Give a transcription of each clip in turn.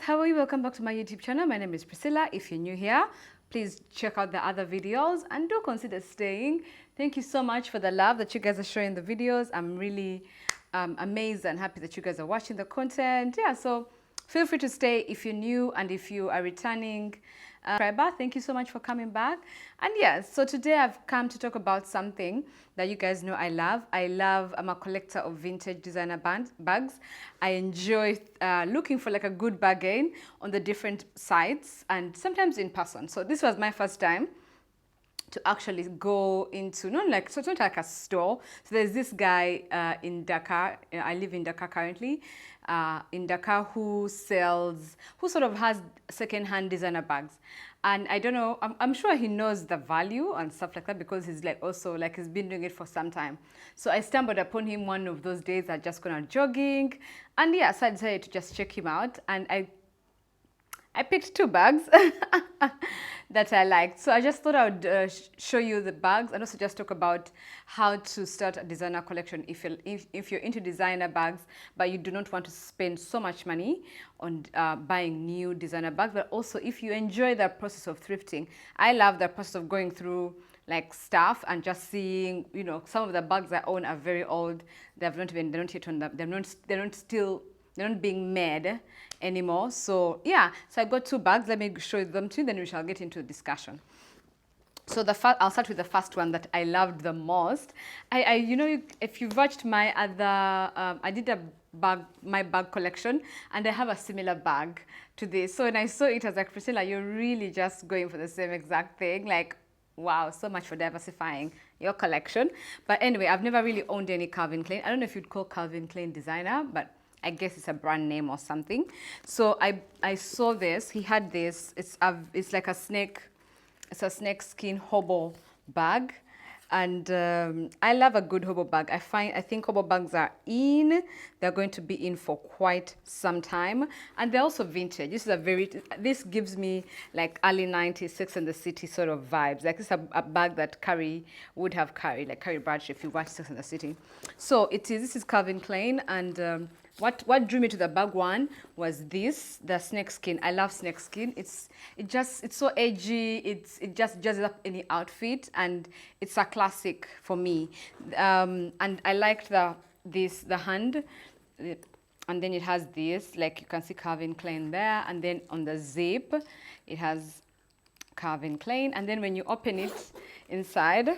how are you? Welcome back to my YouTube channel. My name is Priscilla. If you're new here, please check out the other videos and do consider staying. Thank you so much for the love that you guys are showing the videos. I'm really amazed and happy that you guys are watching the content. Yeah, so feel free to stay if you're new, and if you are returning subscriber, thank you so much for coming back. And yes, so today I've come to talk about something that you guys know I love. I'm a collector of vintage designer bags. I enjoy looking for like a good bargain on the different sites and sometimes in person. So this was my first time to actually go into, not like a store. So there's this guy in Dakar. I live in Dakar currently, in Dakar, who sort of has second-hand designer bags. And I don't know, I'm sure he knows the value and stuff like that, because he's like also like he's been doing it for some time. So I stumbled upon him one of those days. I just gone out jogging, and yeah, so I decided to just check him out, and I picked two bags that I liked. So I just thought I would show you the bags and also just talk about how to start a designer collection if you're into designer bags, but you do not want to spend so much money on buying new designer bags. But also if you enjoy the process of thrifting. I love the process of going through like stuff and just seeing, you know, some of the bags I own are very old. They're not being made anymore. So yeah, so I got two bags. Let me show them to you, then we shall get into the discussion. So I'll start with the first one that I loved the most. You know, if you've watched my other, I did my bag collection, and I have a similar bag to this. So when I saw it, I was like, Priscilla, you're really just going for the same exact thing. Like, wow, so much for diversifying your collection. But anyway, I've never really owned any Calvin Klein. I don't know if you'd call Calvin Klein designer, but I guess it's a brand name or something. So I saw this. He had this. It's like a snake. It's a snake skin hobo bag, and I love a good hobo bag. I think hobo bags are in. They're going to be in for quite some time, and they're also vintage. This gives me like early 90s Sex and the City sort of vibes. Like this is a bag that Carrie would have carried, like Carrie Bradshaw, if you watch Sex and the City. So this is Calvin Klein, and what drew me to the bag one was the snake skin. I love snake skin. It's so edgy. It just jazzes up any outfit, and it's a classic for me. And I liked the hand, and then it has this, like you can see Calvin Klein there, and then on the zip it has Calvin Klein, and then when you open it inside,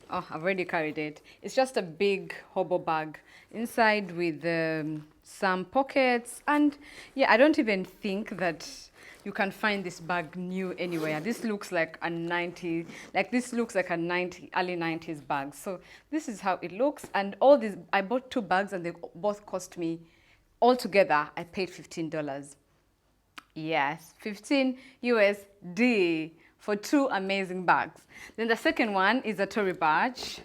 oh, I've already carried it. It's just a big hobo bag inside with some pockets. And yeah, I don't even think that you can find this bag new anywhere. This looks like a early 90s bag. So this is how it looks. And all these, I bought two bags, and they both cost me, altogether, I paid $15. Yes, 15 USD. For two amazing bags. Then the second one is a Tory Burch.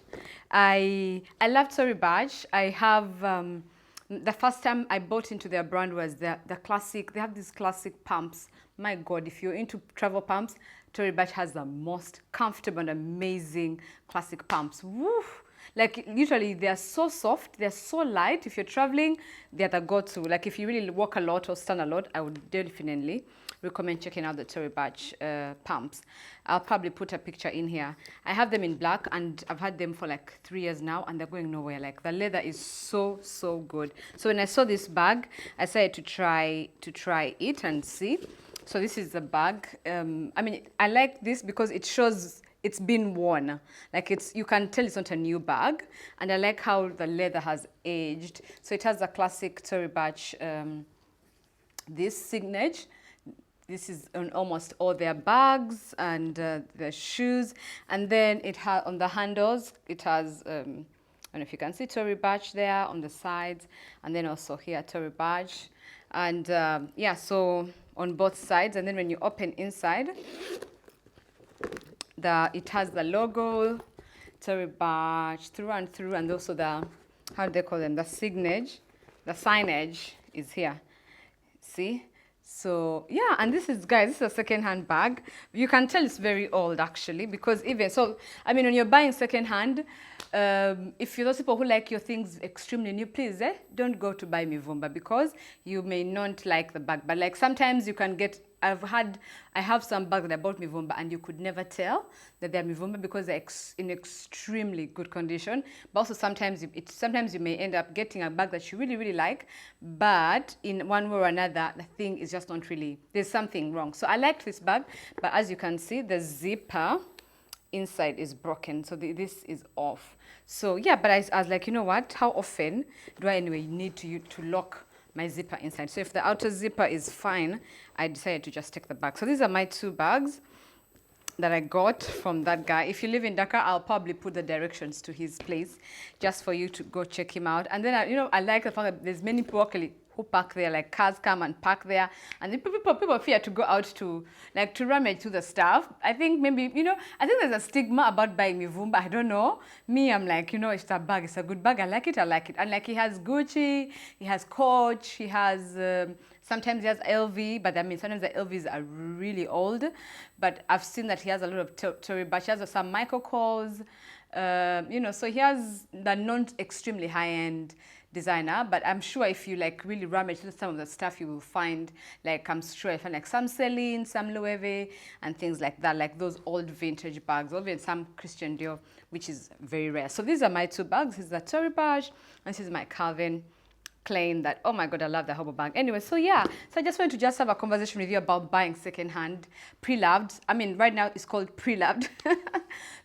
I love Tory Burch. I have, the first time I bought into their brand was the classic, they have these classic pumps. My God, if you're into travel pumps, Tory Burch has the most comfortable and amazing classic pumps. Woo! Like literally, they're so soft, they're so light. If you're traveling, they're the go-to. Like if you really walk a lot or stand a lot, I would definitely recommend checking out the Tory Burch pumps. I'll probably put a picture in here. I have them in black, and I've had them for like 3 years now, and they're going nowhere. Like the leather is so good. So when I saw this bag, I decided to try it and see. So this is the bag. I mean, I like this because it shows it's been worn. Like you can tell it's not a new bag, and I like how the leather has aged. So it has a classic Tory Burch this signage. This is on almost all their bags and their shoes. And then it has on the handles, it has, I don't know if you can see Tory Burch there on the sides, and then also here Tory Burch. And yeah, so on both sides. And then when you open inside, it has the logo, Tory Burch through and through, and also how do they call them? The signage, the signage is here. See? So yeah, and this is, guys, this is a second-hand bag. You can tell it's very old actually, because even so, I mean, when you're buying second-hand, if you're those people who like your things extremely new, please don't go to buy Mivumba, because you may not like the bag. But like sometimes you can get, I have some bags that I bought Mivumba and you could never tell that they're Mivumba because they're in extremely good condition. But also sometimes sometimes you may end up getting a bag that you really, really like, but in one way or another, the thing is just not really, there's something wrong. So I liked this bag, but as you can see, the zipper inside is broken, so this is off. So yeah, but I was like, you know what, how often do I anyway need to lock my zipper inside? So if the outer zipper is fine, I decided to just take the bag. So these are my 2 bags that I got from that guy. If you live in Dakar, I'll probably put the directions to his place just for you to go check him out. And then I like the fact that there's many people actually who park there, like cars come and park there, and then people fear to go out to rummage through the stuff. I think maybe, I think there's a stigma about buying Mivumba. I don't know. Me, I'm like, it's a bag, it's a good bag. I like it. And like, he has Gucci, he has Coach, he has sometimes he has LV, but I mean, sometimes the LVs are really old. But I've seen that he has a lot of Tory, but he has some Michael Kors, so he has the non-extremely high-end designer. But I'm sure if you like really rummage through some of the stuff, you will find, like, I'm sure I find like some Celine, some Louis V, and things like that, like those old vintage bags, or even some Christian Dior, which is very rare. So these are my 2 bags. This is the Tory Page, and this is my Calvin Klein. That, oh my god, I love the hobo bag. Anyway, so yeah, so I just wanted to just have a conversation with you about buying secondhand, pre-loved. I mean, right now it's called pre-loved,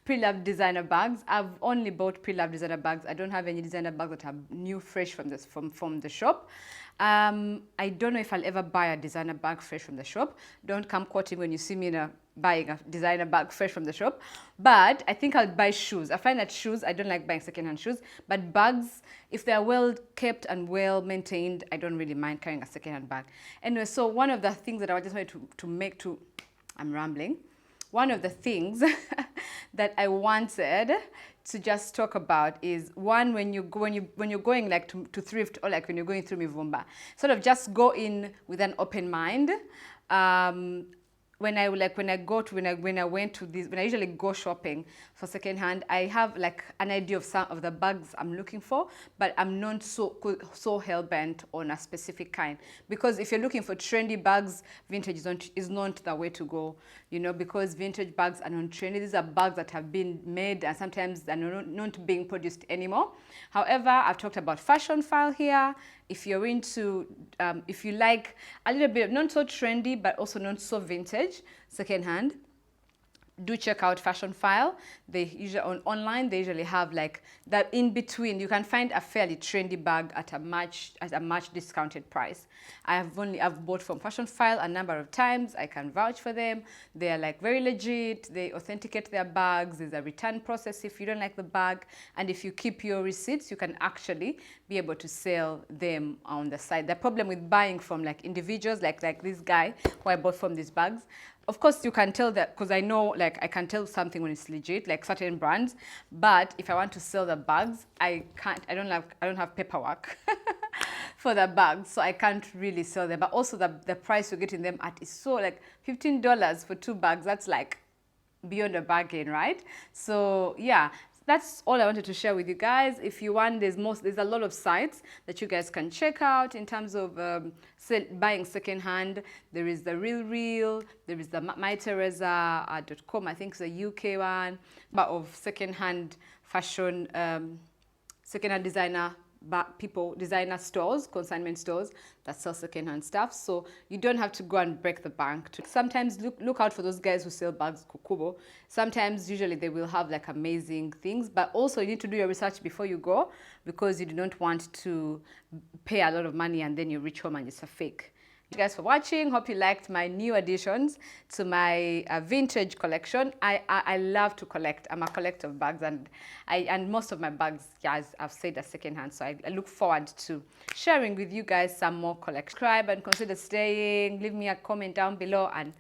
pre-loved designer bags. I've only bought pre-loved designer bags. I don't have any designer bags that are new, fresh from the shop. I don't know if I'll ever buy a designer bag fresh from the shop. Don't come quoting when you see me buying a designer bag fresh from the shop. But I think I'll buy shoes. I find that shoes, I don't like buying secondhand shoes, but bags, if they're well kept and well maintained, I don't really mind carrying a secondhand bag. Anyway, so one of the things that I just wanted I'm rambling. One of the things that I wanted to just talk about is, one, when you're going like to thrift, or like when you're going through Mivumba, sort of just go in with an open mind. When I usually go shopping for secondhand, I have like an idea of some of the bags I'm looking for, but I'm not so hell bent on a specific kind, because if you're looking for trendy bags, vintage is not the way to go, because vintage bags are not trendy. These are bags that have been made and sometimes are not being produced anymore. However, I've talked about fashion file here. If you're into, if you like a little bit of not so trendy, but also not so vintage secondhand, do check out Fashion File. They usually online, they usually have like that in between. You can find a fairly trendy bag at a much discounted price. I've bought from Fashion File a number of times. I can vouch for them. They are like very legit. They authenticate their bags. There's a return process if you don't like the bag, and if you keep your receipts, you can actually be able to sell them on the side. The problem with buying from like individuals, like this guy who I bought from these bags, of course, you can tell that, because I know, like, I can tell something when it's legit, like certain brands. But if I want to sell the bags, I can't. I don't have paperwork for the bags, so I can't really sell them. But also, the price you're getting them at is so, like, $15 for 2 bags. That's like beyond a bargain, right? So yeah. That's all I wanted to share with you guys. If you want, there's a lot of sites that you guys can check out in terms of buying secondhand. There is the Real, there is the myteresa.com, I think it's a UK one, but of secondhand fashion, secondhand designer designer stores, consignment stores that sell secondhand stuff. So you don't have to go and break the bank. Sometimes look out for those guys who sell bags, Kukubo. Sometimes, usually, they will have like amazing things, but also you need to do your research before you go, because you do not want to pay a lot of money and then you reach home and it's a fake. Thank you guys for watching. Hope you liked my new additions to my vintage collection. I love to collect. I'm a collector of bags, and most of my bags, yeah, as I've said, are secondhand. So I look forward to sharing with you guys some more collection. Subscribe and consider staying. Leave me a comment down below and